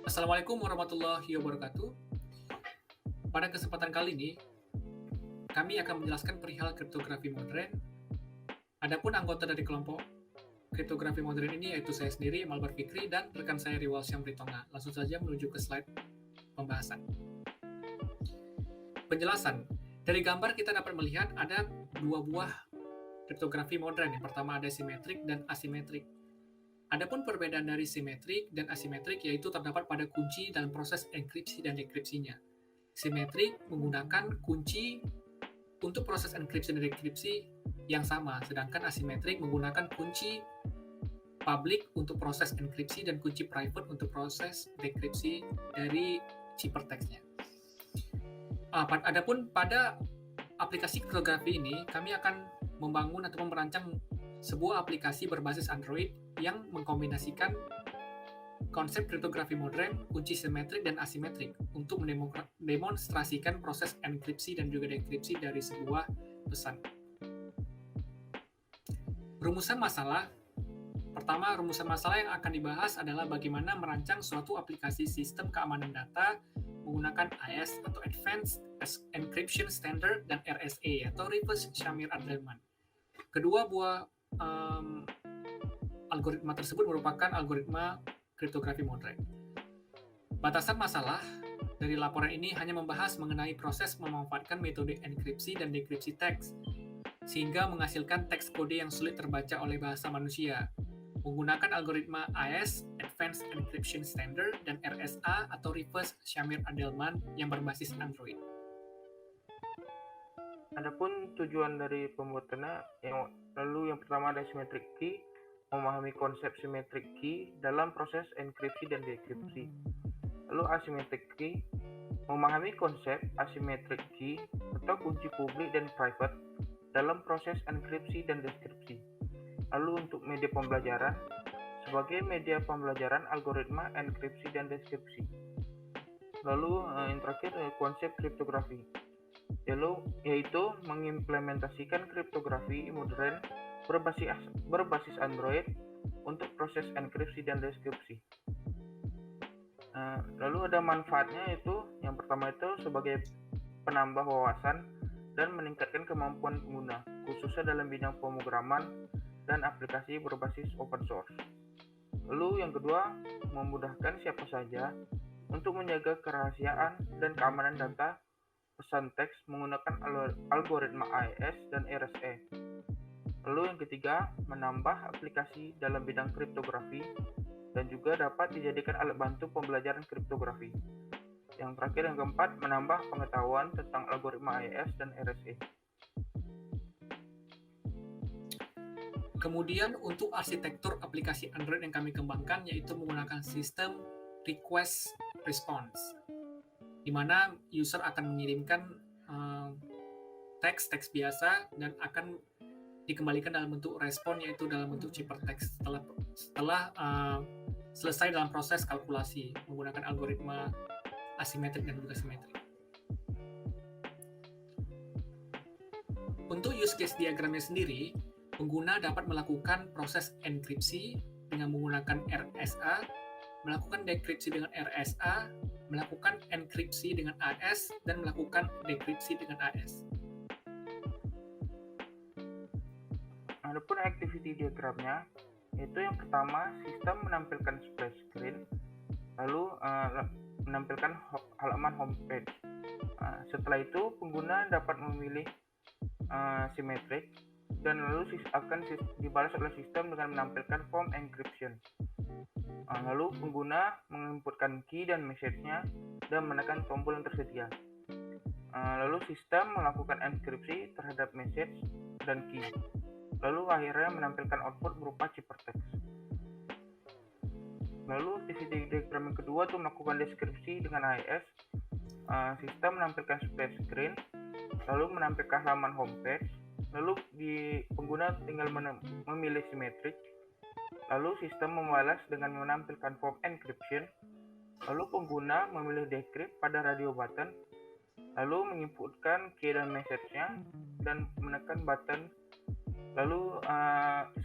Assalamualaikum warahmatullahi wabarakatuh. Pada kesempatan kali ini, kami akan menjelaskan perihal kriptografi modern. Adapun anggota dari kelompok kriptografi modern ini yaitu saya sendiri, Malbar Fikri, dan rekan saya Riwal Syamritonga. Langsung saja menuju ke slide pembahasan. Penjelasan. Dari gambar kita dapat melihat ada dua buah kriptografi modern. Yang pertama ada simetrik dan asimetrik. Adapun perbedaan dari simetrik dan asimetrik yaitu terdapat pada kunci dalam proses enkripsi dan dekripsinya. Simetrik menggunakan kunci untuk proses enkripsi dan dekripsi yang sama, sedangkan asimetrik menggunakan kunci public untuk proses enkripsi dan kunci private untuk proses dekripsi dari ciphertextnya. Adapun pada aplikasi kriptografi ini, kami akan membangun atau merancang sebuah aplikasi berbasis Android yang mengkombinasikan konsep kriptografi modern, kunci simetrik dan asimetrik untuk mendemonstrasikan proses enkripsi dan juga dekripsi dari sebuah pesan. Rumusan masalah. Pertama, rumusan masalah yang akan dibahas adalah bagaimana merancang suatu aplikasi sistem keamanan data menggunakan AES atau Advanced Encryption Standard dan RSA atau Reverse Shamir-Adleman. Kedua buah algoritma tersebut merupakan algoritma kriptografi modern. Batasan masalah dari laporan ini hanya membahas mengenai proses memanfaatkan metode enkripsi dan dekripsi teks, sehingga menghasilkan teks kode yang sulit terbaca oleh bahasa manusia, menggunakan algoritma AES, Advanced Encryption Standard, dan RSA atau Reverse Shamir-Adleman yang berbasis Android. Adapun tujuan dari pembuatannya, yang pertama ada symmetric key, memahami konsep symmetric key dalam proses enkripsi dan dekripsi. Lalu asymmetric key, memahami konsep asymmetric key atau kunci publik dan private dalam proses enkripsi dan dekripsi. Lalu untuk media pembelajaran, sebagai media pembelajaran algoritma enkripsi dan dekripsi. Lalu yang terakhir konsep kriptografi, yaitu mengimplementasikan kriptografi modern berbasis Android untuk proses enkripsi dan dekripsi. Lalu ada manfaatnya, itu yang pertama itu sebagai penambah wawasan dan meningkatkan kemampuan pengguna, khususnya dalam bidang pemrograman dan aplikasi berbasis open source. Lalu yang kedua, memudahkan siapa saja untuk menjaga kerahasiaan dan keamanan data pesan teks menggunakan algoritma AES dan RSA. Lalu yang ketiga, menambah aplikasi dalam bidang kriptografi dan juga dapat dijadikan alat bantu pembelajaran kriptografi. Yang terakhir, yang keempat, menambah pengetahuan tentang algoritma AES dan RSA. Kemudian untuk arsitektur aplikasi Android yang kami kembangkan yaitu menggunakan sistem request response, di mana user akan mengirimkan teks biasa dan akan dikembalikan dalam bentuk respon, yaitu dalam bentuk ciphertext setelah selesai dalam proses kalkulasi menggunakan algoritma asimetrik dan juga simetrik. Untuk use case diagramnya sendiri, pengguna dapat melakukan proses enkripsi dengan menggunakan RSA, melakukan dekripsi dengan RSA, melakukan enkripsi dengan AES, dan melakukan dekripsi dengan AES. Adapun activity diagramnya, yaitu yang pertama, sistem menampilkan splash screen, lalu menampilkan halaman homepage. Setelah itu, pengguna dapat memilih simetrik, dan lalu akan dibalas oleh sistem dengan menampilkan form encryption. Lalu pengguna menginputkan key dan message-nya dan menekan tombol yang tersedia. Lalu sistem melakukan enkripsi terhadap message dan key. Lalu akhirnya menampilkan output berupa ciphertext. Lalu activity diagram yang kedua itu melakukan deskripsi dengan AES. Sistem menampilkan splash screen, lalu menampilkan halaman homepage. Lalu pengguna tinggal memilih simetrik. Lalu sistem membalas dengan menampilkan form encryption. Lalu pengguna memilih decrypt pada radio button. Lalu menginputkan key dan message-nya dan menekan button. Lalu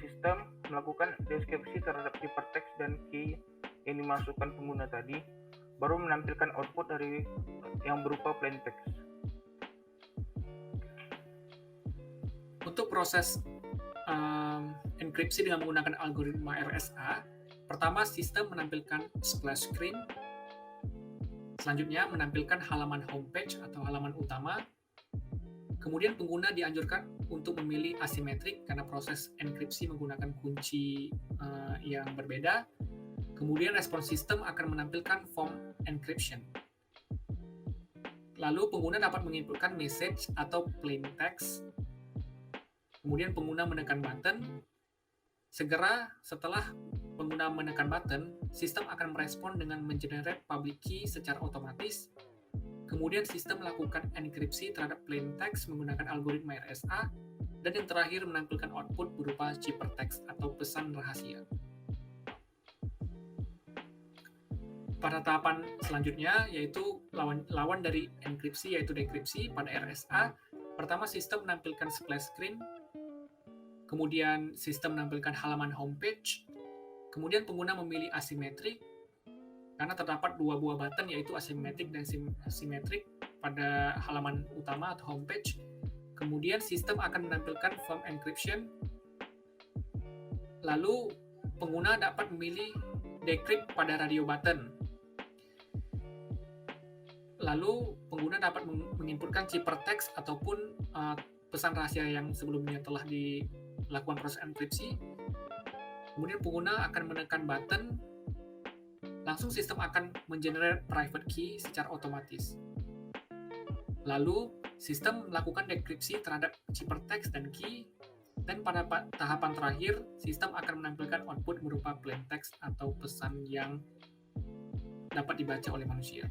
sistem melakukan deskripsi terhadap ciphertext dan key yang dimasukkan pengguna tadi. baru menampilkan output dari yang berupa plain text. Untuk proses enkripsi dengan menggunakan algoritma RSA, pertama sistem menampilkan splash screen, selanjutnya menampilkan halaman homepage atau halaman utama, kemudian pengguna dianjurkan untuk memilih asimetrik karena proses enkripsi menggunakan kunci yang berbeda, kemudian respons sistem akan menampilkan form encryption. Lalu pengguna dapat menginputkan message atau plain text, kemudian pengguna menekan button. Segera setelah pengguna menekan button, sistem akan merespon dengan mengenerate public key secara otomatis. Kemudian sistem melakukan enkripsi terhadap plain text menggunakan algoritma RSA, dan yang terakhir menampilkan output berupa ciphertext atau pesan rahasia. Pada tahapan selanjutnya, yaitu lawan dari enkripsi yaitu dekripsi pada RSA, pertama sistem menampilkan splash screen, kemudian sistem menampilkan halaman homepage, kemudian pengguna memilih asimetrik karena terdapat dua buah button yaitu asimetrik dan simetrik pada halaman utama atau homepage. Kemudian sistem akan menampilkan form encryption. Lalu pengguna dapat memilih decrypt pada radio button. Lalu pengguna dapat menginputkan ciphertext ataupun pesan rahasia yang sebelumnya telah dilakukan proses enkripsi. Kemudian pengguna akan menekan button, langsung sistem akan mengenerate private key secara otomatis. Lalu sistem melakukan dekripsi terhadap ciphertext dan key, dan pada tahapan terakhir sistem akan menampilkan output berupa plain text atau pesan yang dapat dibaca oleh manusia.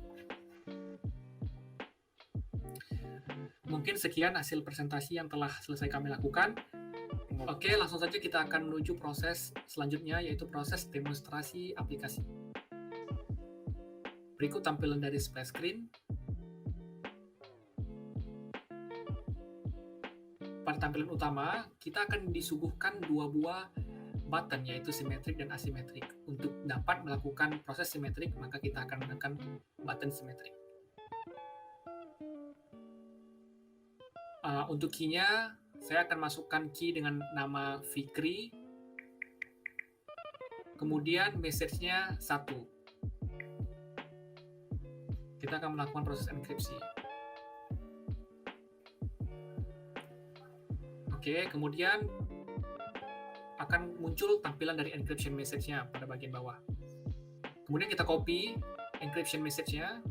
Mungkin sekian hasil presentasi yang telah selesai kami lakukan. Oke, langsung saja kita akan menuju proses selanjutnya, yaitu proses demonstrasi aplikasi. Berikut tampilan dari splash screen. Pada tampilan utama, kita akan disuguhkan dua buah button, yaitu simetrik dan asimetrik. Untuk dapat melakukan proses simetrik, maka kita akan menekan button simetrik. Untuk key-nya, saya akan masukkan key dengan nama Fikri, kemudian message-nya 1. Kita akan melakukan proses enkripsi. Oke, kemudian akan muncul tampilan dari encryption message-nya pada bagian bawah. Kemudian kita copy encryption message-nya.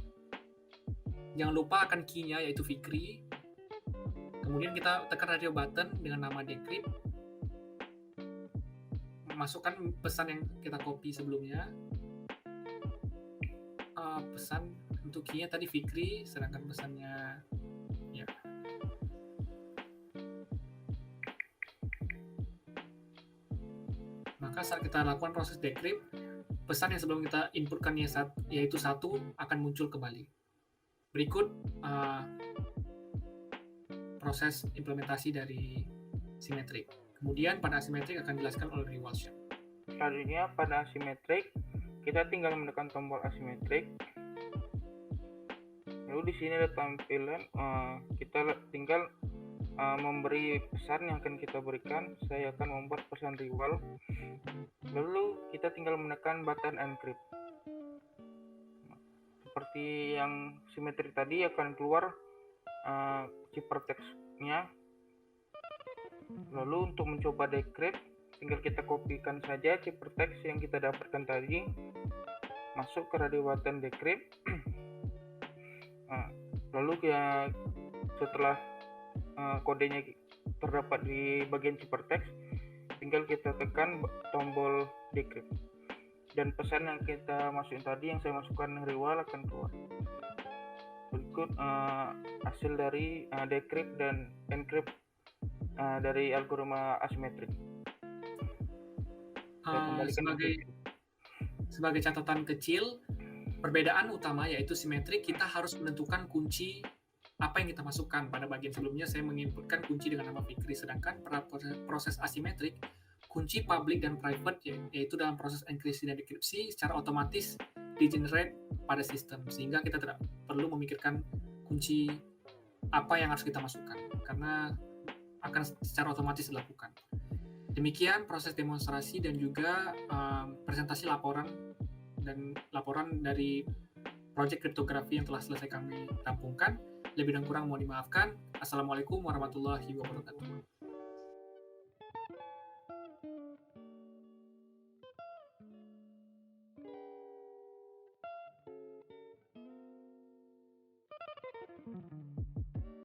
Jangan lupa akan key-nya, yaitu Fikri. Kemudian kita tekan radio button dengan nama decrypt. Masukkan pesan yang kita copy sebelumnya. Pesan untuk key-nya tadi Fikri, sedangkan pesannya ya. Maka saat kita lakukan proses decrypt, pesan yang sebelum kita inputkan yaitu 1 akan muncul kembali. Berikut proses implementasi dari simetrik. Kemudian pada asimetrik akan dijelaskan oleh Walsham. Selanjutnya pada asimetrik, kita tinggal menekan tombol asimetrik. Lalu di sini ada tampilan, kita tinggal memberi pesan yang akan kita berikan. Saya akan membuat pesan rival. Lalu kita tinggal menekan button encrypt. Seperti yang simetrik tadi akan keluar ciphertext-nya. Lalu untuk mencoba decrypt, tinggal kita kopikan saja ciphertext yang kita dapatkan tadi, masuk ke radio button decrypt. Lalu ya setelah kodenya terdapat di bagian ciphertext, tinggal kita tekan tombol decrypt, dan pesan yang kita masukin tadi yang saya masukkan rival akan keluar. Berikut hasil dari decrypt dan encrypt dari algoritma asimetrik. Sebagai catatan kecil, perbedaan utama yaitu simetrik, kita harus menentukan kunci apa yang kita masukkan. Pada bagian sebelumnya saya menginputkan kunci dengan nama Fikri, sedangkan pada proses asimetrik, kunci public dan private, yaitu dalam proses enkripsi dan dekripsi secara otomatis di-generate pada sistem, sehingga kita tidak perlu memikirkan kunci apa yang harus kita masukkan, karena akan secara otomatis dilakukan. Demikian proses demonstrasi dan juga presentasi laporan dari proyek kriptografi yang telah selesai kami rampungkan. Lebih dan kurang mohon dimaafkan. Assalamualaikum warahmatullahi wabarakatuh.